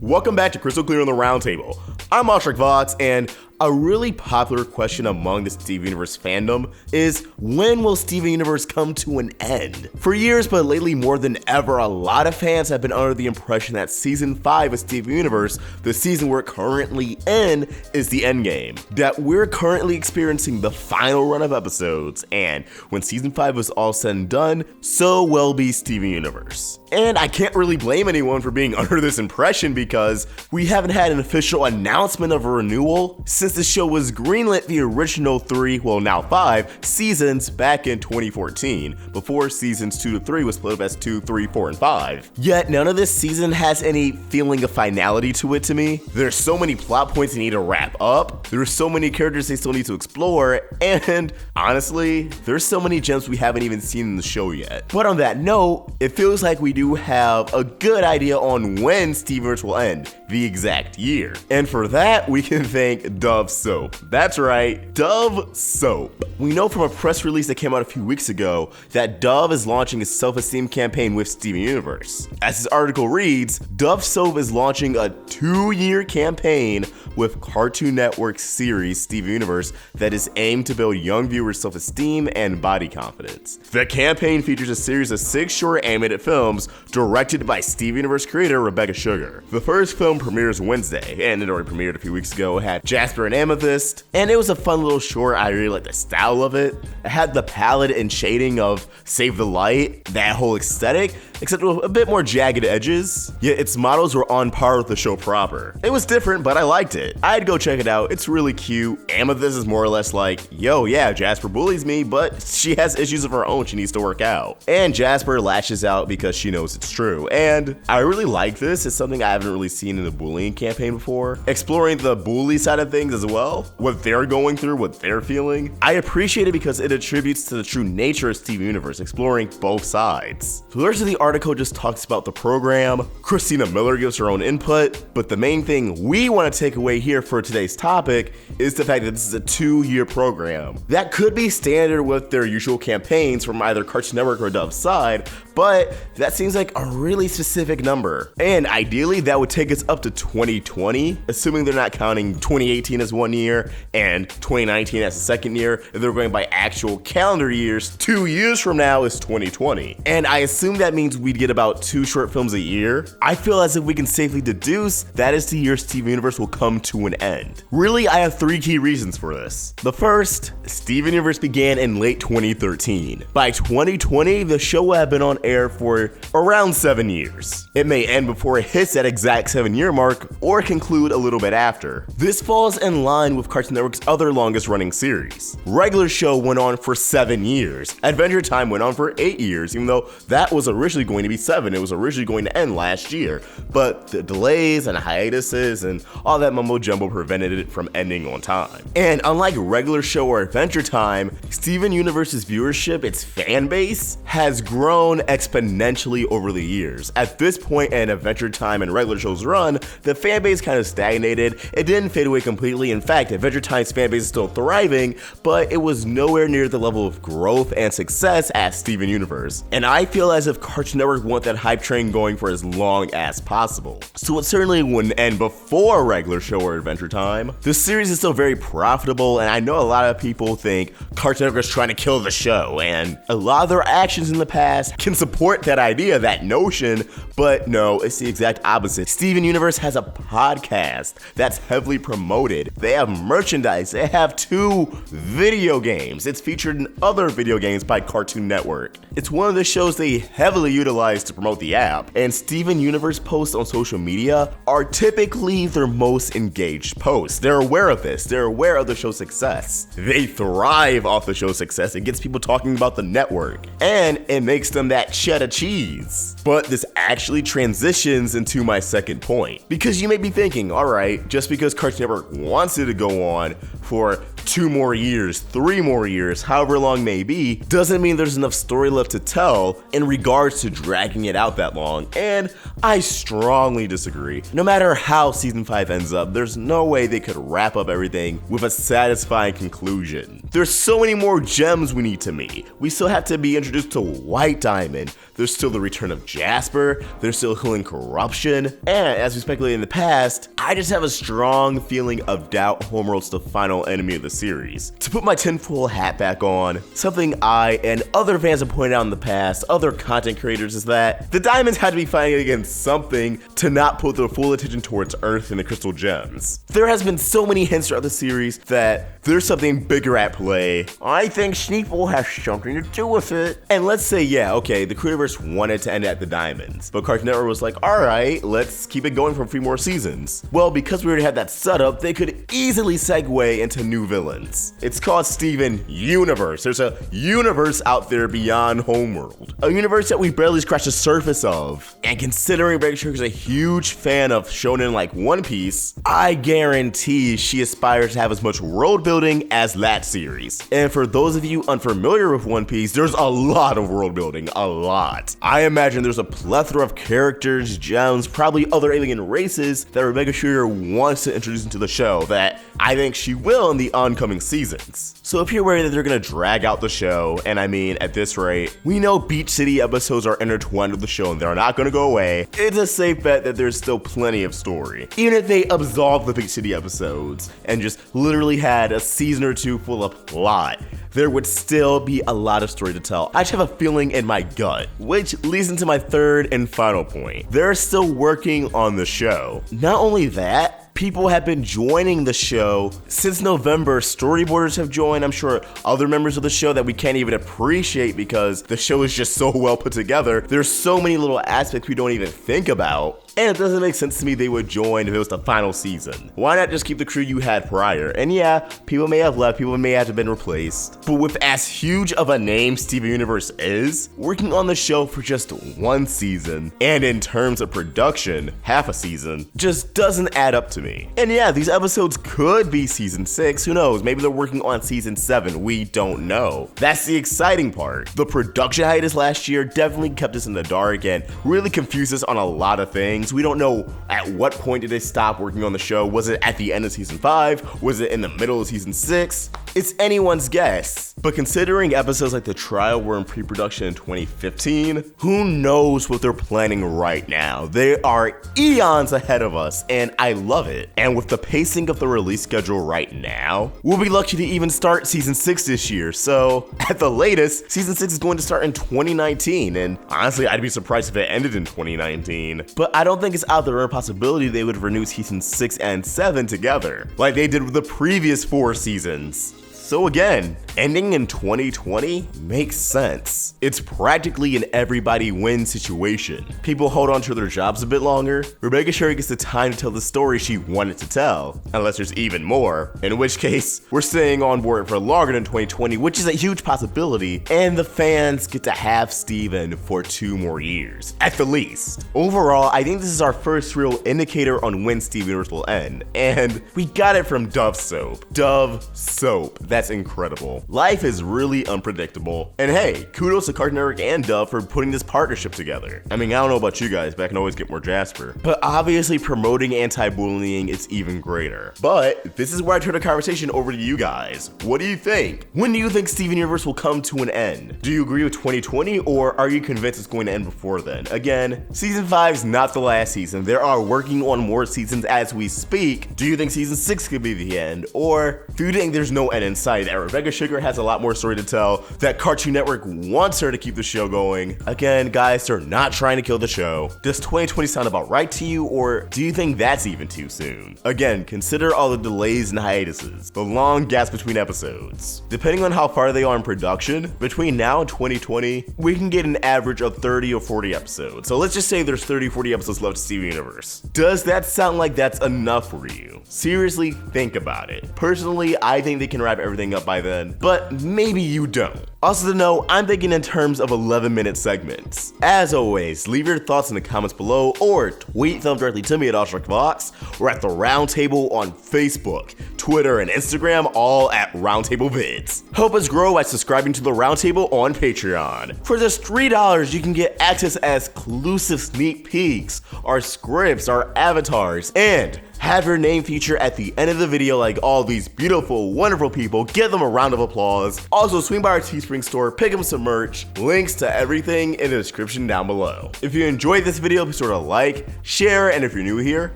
Welcome back to Crystal Clear on the Roundtable. I'm AwestruckVox, and a really popular question among the Steven Universe fandom is, when will Steven Universe come to an end? For years, but lately more than ever, a lot of fans have been under the impression that Season 5 of Steven Universe, the season we're currently in, is the endgame. That we're currently experiencing the final run of episodes, and when Season 5 is all said and done, so will be Steven Universe. And I can't really blame anyone for being under this impression because we haven't had an official announcement of a renewal since the show was greenlit the original 3, well now 5, seasons back in 2014, before seasons 2 to 3 was split up as 2, 3, 4, and 5. Yet none of this season has any feeling of finality to it to me. There's so many plot points they need to wrap up, there's so many characters they still need to explore, and honestly, there's so many gems we haven't even seen in the show yet. But on that note, it feels like we do have a good idea on when Steven Universe will end, the exact year. And for that, we can thank Dove Soap. That's right, Dove Soap. We know from a press release that came out a few weeks ago that Dove is launching a self-esteem campaign with Steven Universe. As this article reads, Dove Soap is launching a 2-year campaign with Cartoon Network's series Steven Universe that is aimed to build young viewers' self-esteem and body confidence. The campaign features a series of 6 short animated films directed by Steven Universe creator Rebecca Sugar. The first film premieres Wednesday, and it already premiered a few weeks ago. It had Jasper and Amethyst, and it was a fun little short. I really like the style of it. It had the palette and shading of Save the Light, that whole aesthetic, except with a bit more jagged edges, yet its models were on par with the show proper. It was different, but I liked it. I'd go check it out. It's really cute. Amethyst is more or less like, yo, yeah, Jasper bullies me, but she has issues of her own she needs to work out. And Jasper lashes out because she knows it's true. And I really like this. It's something I haven't really seen in a bullying campaign before. Exploring the bully side of things as well, what they're going through, what they're feeling. I appreciate it because it attributes to the true nature of Steven Universe, exploring both sides. The rest of the article just talks about the program. Christina Miller gives her own input, but the main thing we want to take away here for today's topic is the fact that this is a 2-year program. That could be standard with their usual campaigns from either Cartoon Network or Dove's side, but that seems like a really specific number. And ideally, that would take us up to 2020, assuming they're not counting 2018 as 1 year and 2019 as the second year. If they're going by actual calendar years, 2 years from now is 2020. And I assume that means we'd get about 2 short films a year. I feel as if we can safely deduce that is the year Steven Universe will come to an end. Really, I have 3 key reasons for this. The first, Steven Universe began in late 2013. By 2020, the show will have been on air for around 7 years. It may end before it hits that exact 7-year mark or conclude a little bit after. This falls in line with Cartoon Network's other longest running series. Regular show went on for 7 years. Adventure Time went on for 8 years, even though that was originally going to be 7. It was originally going to end last year, but the delays and hiatuses and all that mumbo jumbo prevented it from ending on time. And unlike regular show or Adventure Time, Steven Universe's viewership, its fan base, has grown exponentially over the years. At this point in Adventure Time and regular show's run, the fan base kind of stagnated. It didn't fade away completely. In fact, Adventure Time's fan base is still thriving, but it was nowhere near the level of growth and success as Steven Universe. And I feel as if Cartoon Network want that hype train going for as long as possible. So it certainly wouldn't end before regular show or Adventure Time. The series is still very profitable, and I know a lot of people think Cartoon Network is trying to kill the show, and a lot of their actions in the past can support that idea, that notion, but no, it's the exact opposite. Steven Universe has a podcast that's heavily promoted. They have merchandise. They have 2 video games. It's featured in other video games by Cartoon Network. It's one of the shows they heavily utilize to promote the app, and Steven Universe posts on social media are typically their most engaged posts. They're aware of this. They're aware of the show's success. They thrive off the show's success. It gets people talking about the network, and it makes them that cheddar cheese. But this actually transitions into my second point, because you may be thinking, all right, just because Cartoon Network wants it to go on for 2 more years, 3 more years, however long may be, doesn't mean there's enough story left to tell in regards to dragging it out that long, and I strongly disagree. No matter how season 5 ends up, there's no way they could wrap up everything with a satisfying conclusion. There's so many more gems we need to meet. We still have to be introduced to White Diamond, there's still the return of Jasper, there's still healing corruption, and as we speculated in the past, I just have a strong feeling of doubt Homeworld's the final enemy of the series. To put my tinfoil hat back on, something I and other fans have pointed out in the past, other content creators, is that the Diamonds had to be fighting against something to not put their full attention towards Earth and the Crystal Gems. There has been so many hints throughout the series that there's something bigger at play. I think Sneeple has something to do with it. And let's say, yeah, okay, the Creatorverse wanted to end at the Diamonds, but Cartoon Network was like, alright, let's keep it going for 3 more seasons. Well, because we already had that setup, they could easily segue into new villains. It's called Steven Universe. There's a universe out there beyond Homeworld. A universe that we barely scratched the surface of. And considering Rebecca Sugar is a huge fan of shonen like One Piece, I guarantee she aspires to have as much world building as that series. And for those of you unfamiliar with One Piece, there's a lot of world building, a lot. I imagine there's a plethora of characters, gems, probably other alien races that Rebecca Sugar wants to introduce into the show that I think she will in the oncoming seasons. So if you're worried that they're gonna drag out the show, and I mean at this rate, we know Beach City episodes are intertwined with the show and they're not gonna go away, it's a safe bet that there's still plenty of story. Even if they absolve the Beach City episodes and just literally had a season or 2 full of plot, there would still be a lot of story to tell. I just have a feeling in my gut, which leads into my third and final point. They're still working on the show. Not only that, people have been joining the show since November. Storyboarders have joined. I'm sure other members of the show that we can't even appreciate because the show is just so well put together. There's so many little aspects we don't even think about. And it doesn't make sense to me they would join if it was the final season. Why not just keep the crew you had prior? And yeah, people may have left, people may have been replaced. But with as huge of a name Steven Universe is, working on the show for just 1 season, and in terms of production, half a season, just doesn't add up to me. And yeah, these episodes could be season 6, who knows, maybe they're working on season 7, we don't know. That's the exciting part. The production hiatus last year definitely kept us in the dark and really confused us on a lot of things. We don't know at what point did they stop working on the show. Was it at the end of season 5? Was it in the middle of season 6? It's anyone's guess. But considering episodes like The Trial were in pre-production in 2015, who knows what they're planning right now? They are eons ahead of us, and I love it. And with the pacing of the release schedule right now, we'll be lucky to even start season 6 this year. So at the latest, season 6 is going to start in 2019, and honestly, I'd be surprised if it ended in 2019. But I don't think it's out of the realm of possibility they would renew season 6 and 7 together, like they did with the previous 4 seasons. So again, ending in 2020 makes sense. It's practically an everybody wins situation. People hold on to their jobs a bit longer. Rebecca Sugar gets the time to tell the story she wanted to tell, unless there's even more, in which case we're staying on board for longer than 2020, which is a huge possibility, and the fans get to have Steven for 2 more years, at the least. Overall, I think this is our first real indicator on when Steven Universe will end, and we got it from Dove Soap. Dove Soap. That's incredible. Life is really unpredictable. And hey, kudos to Cartoon Network and Dove for putting this partnership together. I mean, I don't know about you guys, but I can always get more Jasper. But obviously promoting anti-bullying is even greater. But this is where I turn the conversation over to you guys. What do you think? When do you think Steven Universe will come to an end? Do you agree with 2020 or are you convinced it's going to end before then? Again, season 5 is not the last season. They are working on more seasons as we speak. Do you think season 6 could be the end? Or do you think there's no end in sight, that Rebecca Sugar has a lot more story to tell, that Cartoon Network wants her to keep the show going? Again, guys, they're not trying to kill the show. Does 2020 sound about right to you, or do you think that's even too soon? Again, consider all the delays and hiatuses, the long gaps between episodes. Depending on how far they are in production, between now and 2020, we can get an average of 30 or 40 episodes. So let's just say there's 30 or 40 episodes left to Steven Universe. Does that sound like that's enough for you? Seriously, think about it. Personally, I think they can wrap everything up by then, but maybe you don't. Also to know, I'm thinking in terms of 11-minute segments. As always, leave your thoughts in the comments below or tweet them directly to me at AwestruckVox or at the Roundtable on Facebook, Twitter, and Instagram, all at Roundtable Vids. Help us grow by subscribing to the Roundtable on Patreon. For just $3, you can get access to exclusive sneak peeks, our scripts, our avatars, and have your name featured at the end of the video like all these beautiful, wonderful people. Give them a round of applause. Also, swing by our Teespring store, pick up some merch. Links to everything in the description down below. If you enjoyed this video, be sure to like, share, and if you're new here,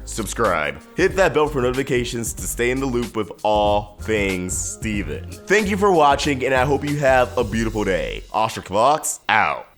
subscribe. Hit that bell for notifications to stay in the loop with all things Steven. Thank you for watching, and I hope you have a beautiful day. AwestruckVox out.